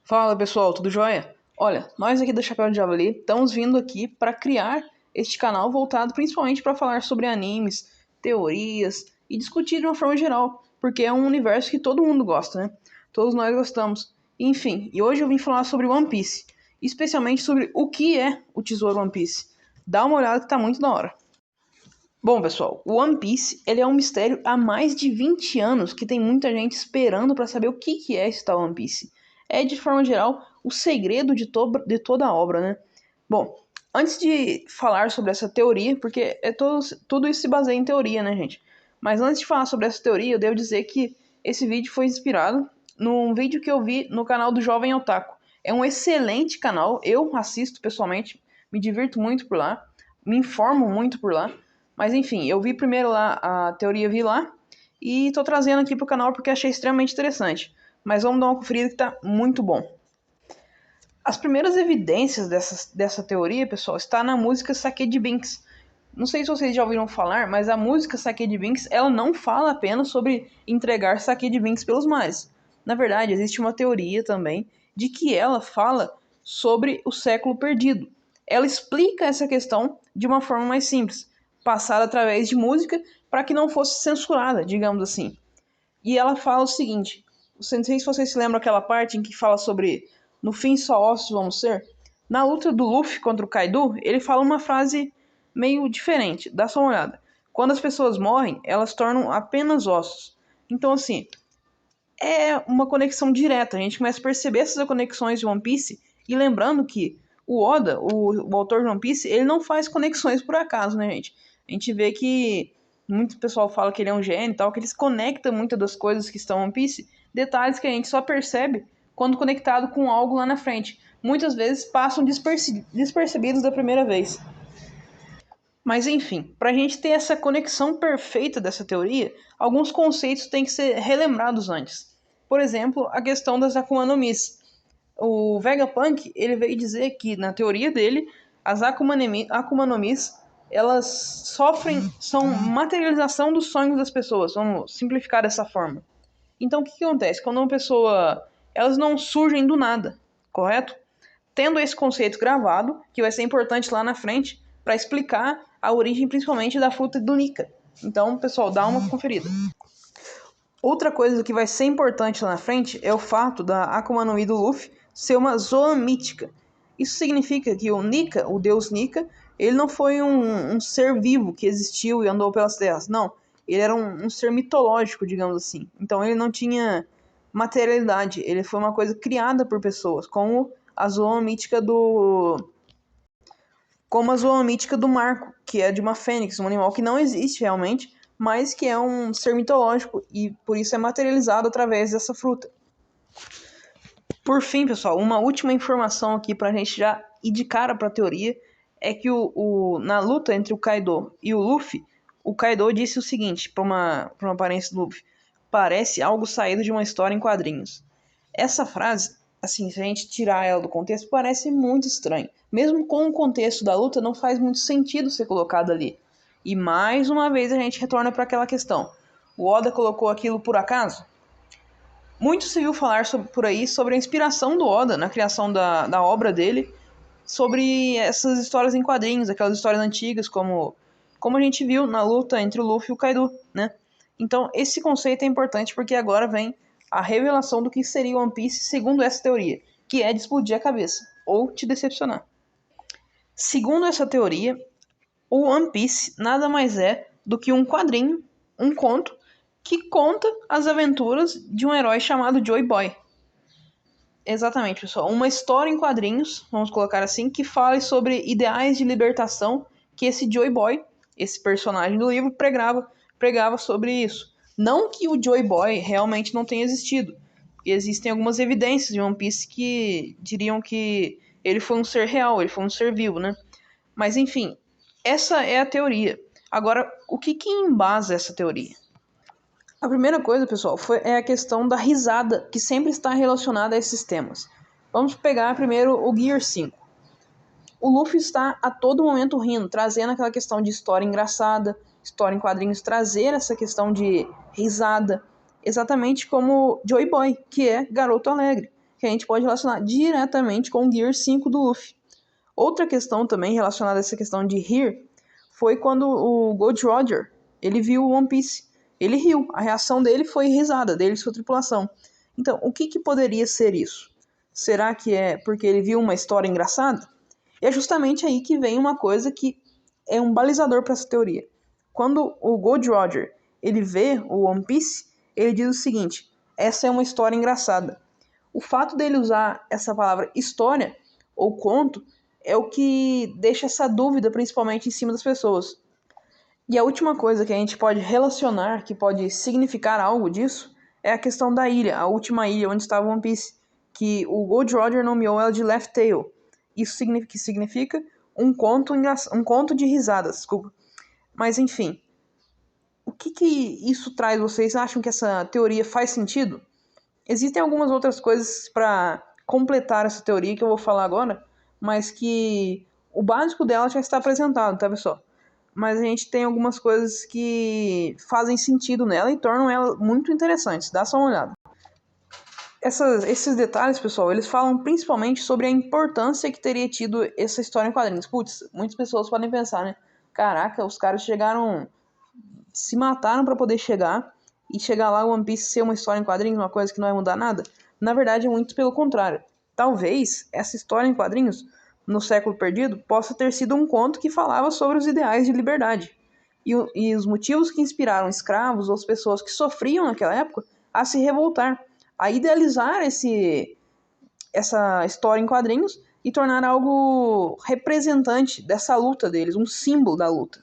Fala pessoal, tudo jóia? Olha, nós aqui da Chapéu de Javali estamos vindo aqui para criar este canal voltado principalmente para falar sobre animes, teorias e discutir de uma forma geral, porque é um universo que todo mundo gosta, né? Todos nós gostamos. Enfim, e hoje eu vim falar sobre One Piece, especialmente sobre o que é o Tesouro One Piece. Dá uma olhada que tá muito da hora. Bom, pessoal, o One Piece ele é um mistério há mais de 20 anos que tem muita gente esperando para saber o que é esse tal One Piece. É, de forma geral, o segredo de toda a obra, né? Bom, antes de falar sobre essa teoria, porque tudo isso se baseia em teoria, né, gente? Mas antes de falar sobre essa teoria, eu devo dizer que esse vídeo foi inspirado num vídeo que eu vi no canal do Jovem Otaku. É um excelente canal, eu assisto pessoalmente, me divirto muito por lá, me informo muito por lá. Mas enfim, eu vi primeiro lá a teoria, vi lá, e tô trazendo aqui pro canal porque achei extremamente interessante. Mas vamos dar uma conferida que tá muito bom. As primeiras evidências dessa teoria, pessoal, está na música Sake de Binks. Não sei se vocês já ouviram falar, mas a música Sake de Binks, ela não fala apenas sobre entregar Sake de Binks pelos mares. Na verdade, existe uma teoria também de que ela fala sobre o século perdido. Ela explica essa questão de uma forma mais simples, passada através de música para que não fosse censurada, digamos assim. E ela fala o seguinte, não sei se vocês se lembram aquela parte em que fala sobre no fim só ossos vamos ser. Na luta do Luffy contra o Kaido, ele fala uma frase meio diferente, dá só uma olhada. Quando as pessoas morrem, elas tornam apenas ossos. Então assim, é uma conexão direta, a gente começa a perceber essas conexões de One Piece, e lembrando que o Oda, o autor de One Piece, ele não faz conexões por acaso, né, gente? A gente vê que muito pessoal fala que ele é um gênio e tal, que ele se conecta muitas das coisas que estão em One Piece, detalhes que a gente só percebe quando conectado com algo lá na frente. Muitas vezes passam despercebidos da primeira vez. Mas enfim, para a gente ter essa conexão perfeita dessa teoria, alguns conceitos têm que ser relembrados antes. Por exemplo, a questão das Akuma no Mis. O Vegapunk, ele veio dizer que, na teoria dele, as Akuma no Mis, elas são materialização dos sonhos das pessoas, vamos simplificar dessa forma. Então, o que acontece? Quando uma pessoa... Elas não surgem do nada, correto? Tendo esse conceito gravado, que vai ser importante lá na frente, para explicar a origem principalmente da fruta do Nika. Então, pessoal, dá uma conferida. Outra coisa que vai ser importante lá na frente é o fato da Akuma no Mi do Luffy ser uma zoa mítica. Isso significa que o Nika, o deus Nika, ele não foi um ser vivo que existiu e andou pelas terras. Não, ele era um ser mitológico, digamos assim. Então ele não tinha materialidade, ele foi uma coisa criada por pessoas, como a zoa mítica do Marco, que é de uma fênix, um animal que não existe realmente, mas que é um ser mitológico e por isso é materializado através dessa fruta. Por fim, pessoal, uma última informação aqui pra gente já ir de cara pra teoria é que na luta entre o Kaido e o Luffy, o Kaido disse o seguinte pra uma aparência do Luffy: parece algo saído de uma história em quadrinhos. Essa frase, assim, se a gente tirar ela do contexto, parece muito estranho. Mesmo com o contexto da luta, não faz muito sentido ser colocado ali. E mais uma vez a gente retorna para aquela questão. O Oda colocou aquilo por acaso? Muito se viu falar por aí sobre a inspiração do Oda na criação da obra dele, sobre essas histórias em quadrinhos, aquelas histórias antigas, como a gente viu na luta entre o Luffy e o Kaido, né? Então, esse conceito é importante porque agora vem a revelação do que seria One Piece segundo essa teoria, que é de explodir a cabeça, ou te decepcionar. Segundo essa teoria, o One Piece nada mais é do que um quadrinho, um conto, que conta as aventuras de um herói chamado Joy Boy. Exatamente, pessoal. Uma história em quadrinhos, vamos colocar assim, que fale sobre ideais de libertação que esse Joy Boy, esse personagem do livro, pregava sobre isso. Não que o Joy Boy realmente não tenha existido. Existem algumas evidências de One Piece que diriam que ele foi um ser real, ele foi um ser vivo, né? Mas enfim, essa é a teoria. Agora, o que embasa essa teoria? A primeira coisa, pessoal, é a questão da risada, que sempre está relacionada a esses temas. Vamos pegar primeiro o Gear 5. O Luffy está a todo momento rindo, trazendo aquela questão de história engraçada, história em quadrinhos, trazer essa questão de risada, exatamente como Joy Boy, que é garoto alegre. que a gente pode relacionar diretamente com o Gear 5 do Luffy. Outra questão também relacionada a essa questão de rir foi quando o Gold Roger, ele viu o One Piece. Ele riu, a reação dele foi risada, dele e sua tripulação. Então, o que poderia ser isso? Será que é porque ele viu uma história engraçada? E é justamente aí que vem uma coisa que é um balizador para essa teoria. Quando o Gold Roger ele vê o One Piece, ele diz o seguinte: essa é uma história engraçada. O fato dele usar essa palavra história ou conto é o que deixa essa dúvida principalmente em cima das pessoas. E a última coisa que a gente pode relacionar, que pode significar algo disso, é a questão da ilha, a última ilha onde estava One Piece, que o Gold Roger nomeou ela de Laugh Tale. Isso significa um conto de risadas, desculpa. Mas enfim, o que isso traz? Vocês acham que essa teoria faz sentido? Existem algumas outras coisas para completar essa teoria que eu vou falar agora, mas que o básico dela já está apresentado, tá, pessoal? Mas a gente tem algumas coisas que fazem sentido nela e tornam ela muito interessante. Dá só uma olhada. Esses detalhes, pessoal, eles falam principalmente sobre a importância que teria tido essa história em quadrinhos. Putz, muitas pessoas podem pensar, né? Caraca, os caras se mataram para poder chegar, e chegar lá o One Piece ser uma história em quadrinhos, uma coisa que não vai mudar nada. Na verdade, é muito pelo contrário. Talvez essa história em quadrinhos, no século perdido, possa ter sido um conto que falava sobre os ideais de liberdade e os motivos que inspiraram escravos ou as pessoas que sofriam naquela época a se revoltar, a idealizar essa história em quadrinhos e tornar algo representante dessa luta deles, um símbolo da luta.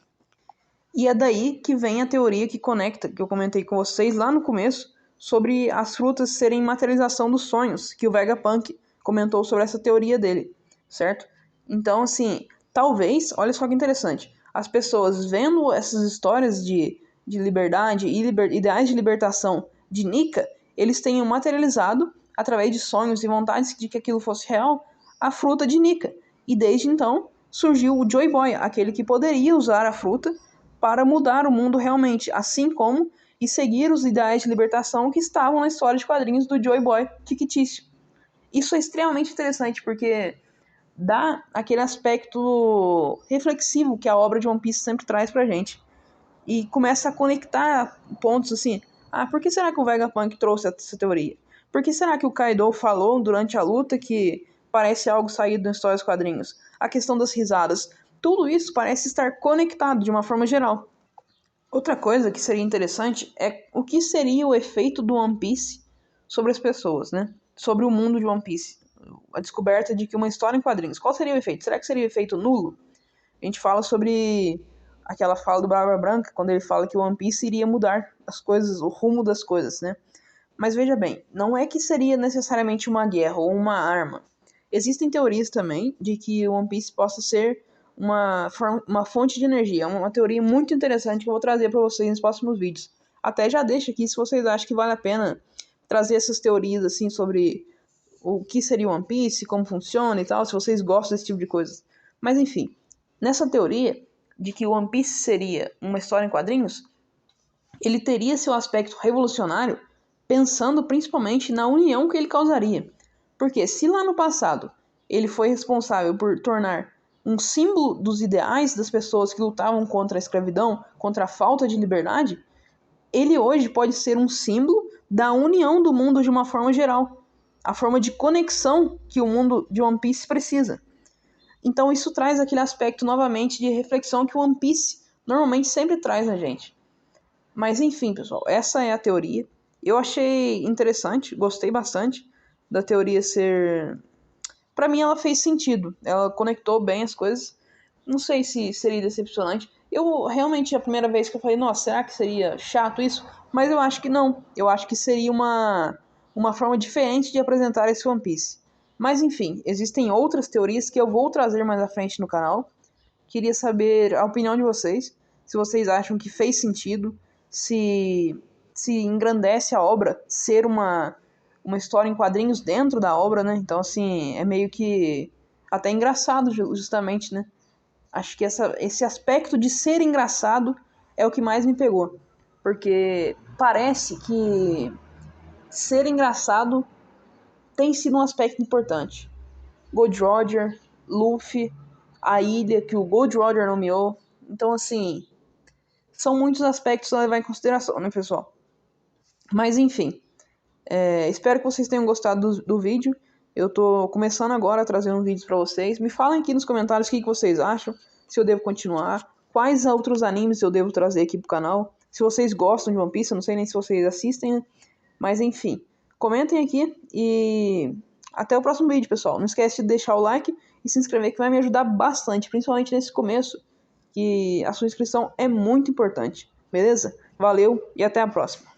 E é daí que vem a teoria que conecta, que eu comentei com vocês lá no começo, sobre as frutas serem materialização dos sonhos, que o Vegapunk comentou sobre essa teoria dele, certo? Então, assim, talvez, olha só que interessante, as pessoas vendo essas histórias de liberdade e ideais de libertação de Nika, eles tenham materializado, através de sonhos e vontades de que aquilo fosse real, a fruta de Nika. E desde então surgiu o Joy Boy, aquele que poderia usar a fruta para mudar o mundo realmente, assim como e seguir os ideais de libertação que estavam na história de quadrinhos do Joy Boy fictício. Isso é extremamente interessante porque dá aquele aspecto reflexivo que a obra de One Piece sempre traz pra gente. E começa a conectar pontos assim. Ah, por que será que o Vegapunk trouxe essa teoria? Por que será que o Kaido falou durante a luta que parece algo saído da história dos quadrinhos? A questão das risadas. Tudo isso parece estar conectado de uma forma geral. Outra coisa que seria interessante é o que seria o efeito do One Piece sobre as pessoas, né? Sobre o mundo de One Piece. A descoberta de que uma história em quadrinhos. Qual seria o efeito? Será que seria o efeito nulo? A gente fala sobre aquela fala do Barba Branca, quando ele fala que o One Piece iria mudar as coisas, o rumo das coisas, né? Mas veja bem, não é que seria necessariamente uma guerra ou uma arma. Existem teorias também de que o One Piece possa ser uma fonte de energia. É uma teoria muito interessante que eu vou trazer para vocês nos próximos vídeos. Até já deixo aqui se vocês acham que vale a pena trazer essas teorias assim sobre o que seria o One Piece, como funciona e tal, se vocês gostam desse tipo de coisa. Mas enfim, nessa teoria de que o One Piece seria uma história em quadrinhos, ele teria seu aspecto revolucionário pensando principalmente na união que ele causaria. Porque se lá no passado ele foi responsável por tornar um símbolo dos ideais das pessoas que lutavam contra a escravidão, contra a falta de liberdade, ele hoje pode ser um símbolo da união do mundo de uma forma geral, a forma de conexão que o mundo de One Piece precisa. Então isso traz aquele aspecto novamente de reflexão que o One Piece normalmente sempre traz na gente. Mas enfim, pessoal, essa é a teoria. Eu achei interessante, gostei bastante da teoria ser... Pra mim ela fez sentido, ela conectou bem as coisas. Não sei se seria decepcionante. Eu realmente, a primeira vez que eu falei, nossa, será que seria chato isso? Mas eu acho que não. Eu acho que seria uma forma diferente de apresentar esse One Piece. Mas enfim, existem outras teorias que eu vou trazer mais à frente no canal. Queria saber a opinião de vocês, se vocês acham que fez sentido, se engrandece a obra ser uma história em quadrinhos dentro da obra, né? Então, assim, é meio que até engraçado, justamente, né? Acho que esse aspecto de ser engraçado é o que mais me pegou. Porque parece que ser engraçado tem sido um aspecto importante. Gold Roger, Luffy, a ilha que o Gold Roger nomeou. Então, assim, são muitos aspectos a levar em consideração, né, pessoal? Mas, enfim, espero que vocês tenham gostado do vídeo. Eu tô começando agora a trazer um vídeo para vocês. Me falem aqui nos comentários o que vocês acham, se eu devo continuar, quais outros animes eu devo trazer aqui pro canal, se vocês gostam de One Piece, eu não sei nem se vocês assistem, mas enfim, comentem aqui e até o próximo vídeo, pessoal. Não esquece de deixar o like e se inscrever que vai me ajudar bastante, principalmente nesse começo, que a sua inscrição é muito importante, beleza? Valeu e até a próxima.